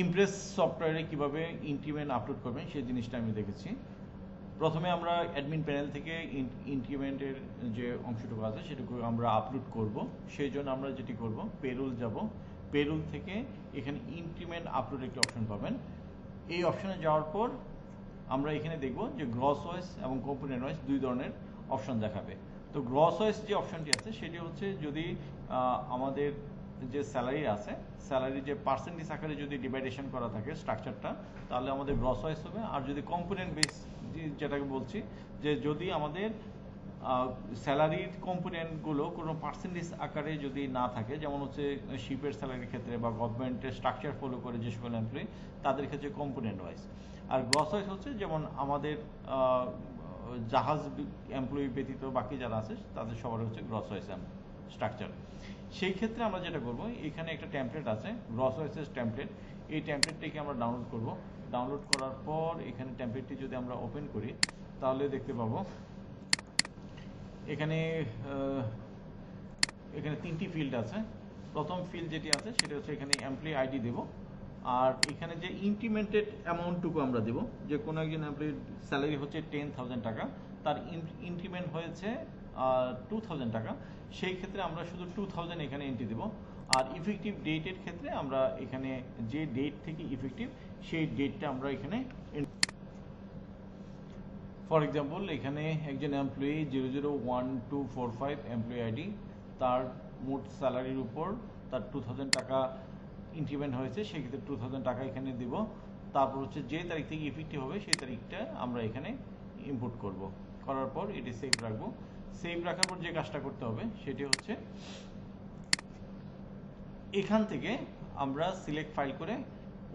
Impress সফটওয়্যারে কিভাবে increment upload করবেন সেই জিনিসটা আমি দেখেছি। প্রথমে আমরা অ্যাডমিন প্যানেল থেকে ইনক্রিমেন্টের যে অংশটুকু আছে সেটুকু আমরা আপলোড করব। সেই জন্য আমরা যেটি করব, পেরোল যাব, পেরোল থেকে এখানে ইনক্রিমেন্ট আপলোড একটি অপশন পাবেন। এই অপশনে যাওয়ার পর আমরা এখানে দেখব যে গ্রস ওয়াইজ এবং কম্পোনেন্ট ওয়াইজ দুই ধরনের অপশন দেখাবে। তো গ্রস ওয়াইজ যে অপশনটি আছে সেটি হচ্ছে যদি আমাদের যে স্যালারি আছে, স্যালারি যে পার্সেন্টেজ আকারে যদি ডিভাইডেশন করা থাকে স্ট্রাকচারটা, তাহলে আমাদের গ্রস ওয়াইজ হবে। আর যদি কম্পোনেন্ট বেস যেটাকে বলছি, যে যদি আমাদের স্যালারির কম্পোনেন্টগুলো কোনো পার্সেন্টেজ আকারে যদি না থাকে, যেমন হচ্ছে শিপের স্যালারির ক্ষেত্রে বা গভর্নমেন্টের স্ট্রাকচার ফলো করে যে সকল এমপ্লয়ি, তাদের ক্ষেত্রে কম্পোনেন্ট ওয়াইজ। আর গ্রস ওয়াইজ হচ্ছে যেমন আমাদের জাহাজ এমপ্লয়ি ব্যতীত বাকি যারা আছে তাদের সবার হচ্ছে গ্রস ওয়াইজ স্ট্রাকচার। সেই ক্ষেত্রে আমরা যেটা করব, এখানে একটা টেমপ্লেট আছে গ্রস ওয়াইজের টেমপ্লেট। এই টেমপ্লেটটিকে আমরা ডাউনলোড করব। ডাউনলোড করার পর এখানে টেমপ্লেটটি যদি আমরা ওপেন করি, তাহলে দেখতে পাবো এখানে এখানে তিনটি ফিল্ড আছে। প্রথম ফিল্ড যেটি আছে সেটা হচ্ছে এখানে এমপ্লয়ি আইডি দেব, আর এখানে যে ইনক্রিমেন্টেড অ্যামাউন্টটুকু আমরা দেব, যে কোনো একজন এমপ্লয়ির স্যালারি হচ্ছে 10,000 টাকা, তার ইনক্রিমেন্ট হয়েছে 2,000 টাকা, সেই ক্ষেত্রে আমরা শুধু 2,000 এখানে এন্ট্রি দেব। আর ইফেক্টিভ ডেটের ক্ষেত্রে আমরা এখানে যে ডেট থেকে ইফেক্টিভ সেই ডেটটা আমরা এখানে, ফর এক্সাম্পল এখানে একজন এমপ্লয়ি 001245 এমপ্লয়ি আইডি, তার মোট স্যালারির উপর তার 2,000 টাকা ইনক্রিমেন্ট হয়েছে, সেক্ষেত্রে 2,000 টাকা এখানে দিব। তারপর হচ্ছে যে তারিখ থেকে ইফেক্টিভ হবে সেই তারিখটা আমরা এখানে ইনপুট করব। করার পর এটি সেভ রাখবো। সেভ রাখার পর যে কাজটা করতে হবে সেটি হচ্ছে এখান থেকে আমরা সিলেক্ট ফাইল করে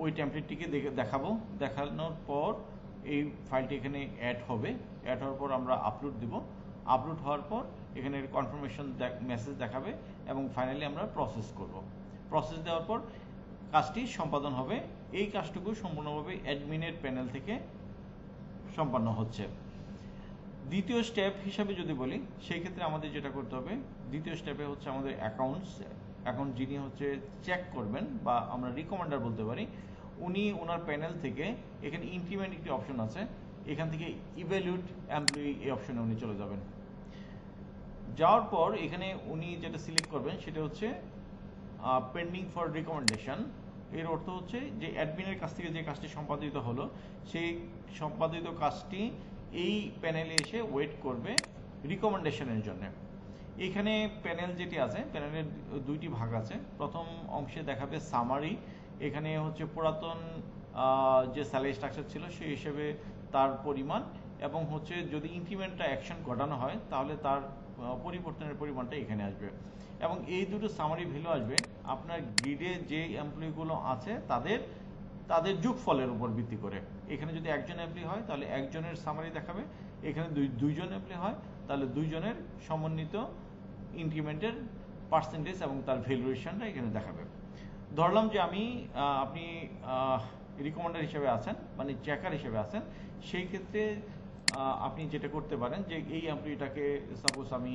ওই টেমপ্লেটটিকে দেখাবো। দেখানোর পর এই ফাইলটি এখানে অ্যাড হবে। অ্যাড হওয়ার পর আমরা আপলোড দেব। আপলোড হওয়ার পর এখানে কনফার্মেশন মেসেজ দেখাবে এবং ফাইনালি আমরা প্রসেস করব। প্রসেস দেওয়ার পর কাজটি সম্পাদন হবে। এই কাজটুকু সম্পূর্ণভাবে অ্যাডমিনের প্যানেল থেকে সম্পন্ন হচ্ছে। দ্বিতীয় স্টেপ হিসাবে যদি বলি, সেই ক্ষেত্রে আমাদের যেটা করতে হবে, দ্বিতীয় স্টেপে হচ্ছে আমাদের অ্যাকাউন্ট যিনি হচ্ছে চেক করবেন বা আমরা রিকমান্ডার বলতে পারি, উনি ওনার প্যানেল থেকে এখানে ইনক্রিমেন্ট একটি অপশন আছে, এখান থেকে ইভ্যালুয়েট এমপ্লয়ি এই অপশনে উনি চলে যাবেন। যাওয়ার পর এখানে উনি যেটা সিলেক্ট করবেন সেটা হচ্ছে পেন্ডিং ফর রিকমেন্ডেশন। এর অর্থ হচ্ছে যে অ্যাডমিনের কাছ থেকে যে কাজটি সম্পাদিত হলো, সেই সম্পাদিত কাজটি এই প্যানেলে এসে ওয়েট করবে রিকমেন্ডেশনের জন্য। এখানে প্যানেল যেটি আছে, প্যানেলের দুইটি ভাগ আছে। প্রথম অংশে দেখাবে সামারি, এখানে হচ্ছে পুরাতন যে স্যালারি স্ট্রাকচার ছিল সেই হিসেবে তার পরিমাণ, এবং হচ্ছে যদি ইনক্রিমেন্টটা অ্যাকশন ঘটানো হয় তাহলে তার পরিবর্তনের পরিমাণটা এখানে আসবে। এবং এই দুটো সামারি ভ্যালু আসবে আপনার গ্রিডে যে এমপ্লয়িগুলো আছে তাদের যোগফলের উপর ভিত্তি করে। এখানে যদি একজন এমপ্লয়ি হয় তাহলে একজনের সামারি দেখাবে, এখানে দুইজন এমপ্লয়ি হয় তাহলে দুইজনের সমন্বিত ইনক্রিমেন্টের পার্সেন্টেজ এবং তার ভ্যালুয়েশনটা এখানে দেখাবে। ধরলাম যে আপনি রিকমান্ডার হিসেবে আছেন, মানে চেকার হিসেবে আছেন, সেই ক্ষেত্রে আপনি যেটা করতে পারেন যে এই এমপ্লয়িটাকে সাপোজ আমি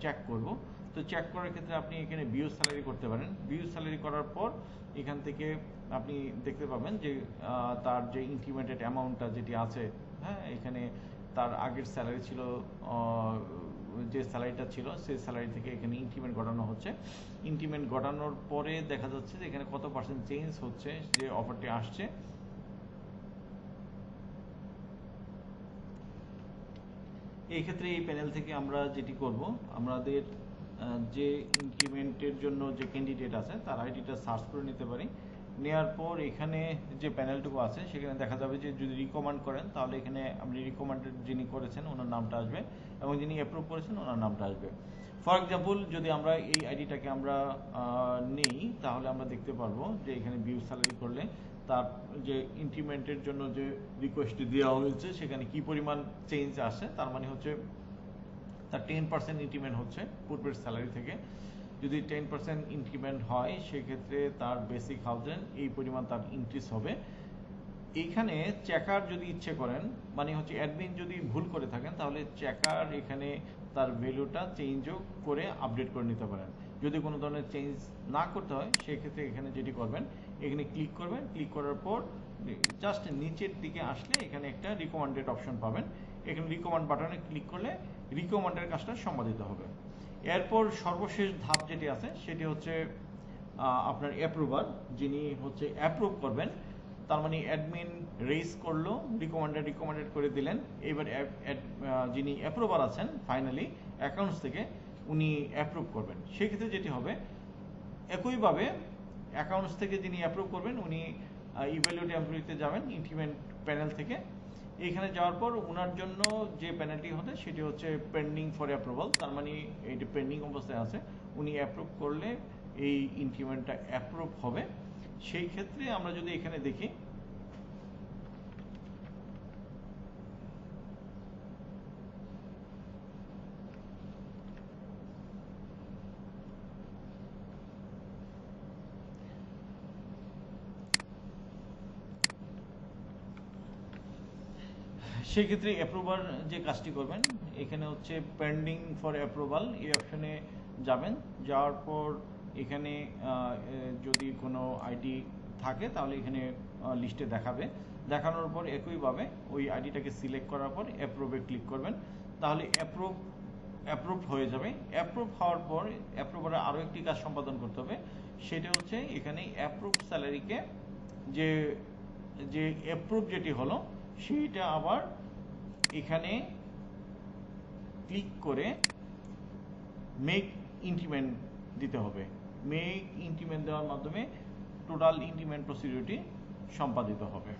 চেক করব। তো চেক করার ক্ষেত্রে আপনি এখানে ভিউ স্যালারি করতে পারেন। ভিউ স্যালারি করার পর এখান থেকে আপনি দেখতে পাবেন যে তার যে ইনক্রিমেন্টেড অ্যামাউন্টটা যেটি আছে, হ্যাঁ, এখানে তার আগের স্যালারি ছিল, যে স্যালারিটা ছিল সেই স্যালারি থেকে এখানে ইনক্রিমেন্ট ঘটানো হচ্ছে। ইনক্রিমেন্ট ঘটানোর পরে দেখা যাচ্ছে যে এখানে কত পার্সেন্ট চেঞ্জ হচ্ছে যে অফারটি আসছে। এই ক্ষেত্রে এই প্যানেল থেকে আমরা যেটি করব, আমাদের যে ইনক্রিমেন্টের জন্য যে ক্যান্ডিডেট আছে তার আইডিটা সার্চ করে নিতে পারি। নেওয়ার পর এখানে যে প্যানেলটুকু আছে সেখানে দেখা যাবে যে যদি রিকমেন্ড করেন তাহলে এখানে আপনি রিকমেন্ডেড যিনি করেছেন ওনার নামটা আসবে এবং যিনি অ্যাপ্রুভ করেছেন ওনার নামটা আসবে। ফর এক্সাম্পল যদি আমরা এই আইডিটাকে আমরা নেই, তাহলে আমরা দেখতে পারবো যে এখানে ভিউ স্যালারি করলে তার যে ইনক্রিমেন্টের জন্য যে রিকোয়েস্ট দেওয়া হয়েছে সেখানে কি পরিমাণ চেঞ্জ আসে, তার মানে হচ্ছে তার 10% ইনক্রিমেন্ট হচ্ছে পূর্বের স্যালারি থেকে। যদি 10% ইনক্রিমেন্ট হয় সেক্ষেত্রে তার বেসিক হাউজেন এই পরিমাণ তার ইনক্রিজ হবে। এইখানে চেকার যদি ইচ্ছে করেন, মানে হচ্ছে অ্যাডমিন যদি ভুল করে থাকেন, তাহলে চেকার এখানে তার ভ্যালুটা চেঞ্জও করে আপডেট করে নিতে পারেন। যদি কোনো ধরনের চেঞ্জ না করতে হয় সেক্ষেত্রে এখানে যেটি করবেন, এখানে ক্লিক করবেন। ক্লিক করার পর জাস্ট নিচের দিকে আসলে এখানে একটা রিকমেন্ডেড অপশন পাবেন। এখানে রিকমেন্ড বাটনে ক্লিক করলে রিকমেন্ডের কাজটা সম্পাদিত হবে। এরপর সর্বশেষ ধাপ যেটি আছে সেটি হচ্ছে আপনার অ্যাপ্রুভার, যিনি হচ্ছে অ্যাপ্রুভ করবেন। তার মানে অ্যাডমিন রেজ করলো, রিকমেন্ডেড করে দিলেন। এবার যিনি অ্যাপ্রুভার আছেন ফাইনালি অ্যাকাউন্টস থেকে, উনি অ্যাপ্রুভ করবেন। সেক্ষেত্রে যেটি হবে, একইভাবে অ্যাকাউন্টস থেকে যিনি অ্যাপ্রুভ করবেন উনি ইভ্যালুয়েট এমপ্লয়িতে যাবেন ইনক্রিমেন্ট প্যানেল থেকে। এইখানে যাওয়ার পর ওনার জন্য যে প্যানেলটি হবে সেটি হচ্ছে পেন্ডিং ফর অ্যাপ্রুভাল, তার মানে এইটি পেন্ডিং অবস্থায় আছে। উনি অ্যাপ্রুভ করলে এই ইনক্রিমেন্টটা অ্যাপ্রুভ হবে। সেই ক্ষেত্রে আমরা যদি এখানে দেখি, সেক্ষেত্রে অ্যাপ্রুভার যে কাজটি করবেন, এখানে হচ্ছে পেন্ডিং ফর অ্যাপ্রুভাল এই অপশনে যাবেন। যাওয়ার পর এখানে যদি কোনো আইডি থাকে তাহলে এখানে লিস্টে দেখাবে। দেখানোর পর একইভাবে ওই আইডিটাকে সিলেক্ট করার পর অ্যাপ্রুভে ক্লিক করবেন, তাহলে অ্যাপ্রুভ হয়ে যাবে। অ্যাপ্রুভ হওয়ার পর অ্যাপ্রুভারে আরও একটি কাজ সম্পাদন করতে হবে, সেটা হচ্ছে এখানে অ্যাপ্রুভ স্যালারিকে যে অ্যাপ্রুভ যেটি হলো সেইটা আবার এখানে ক্লিক করে মেক ইনক্রিমেন্ট দিতে হবে। মেক ইনক্রিমেন্ট দেওয়ার মাধ্যমে টোটাল ইনক্রিমেন্ট প্রসিডিউরটি সম্পাদিত হবে।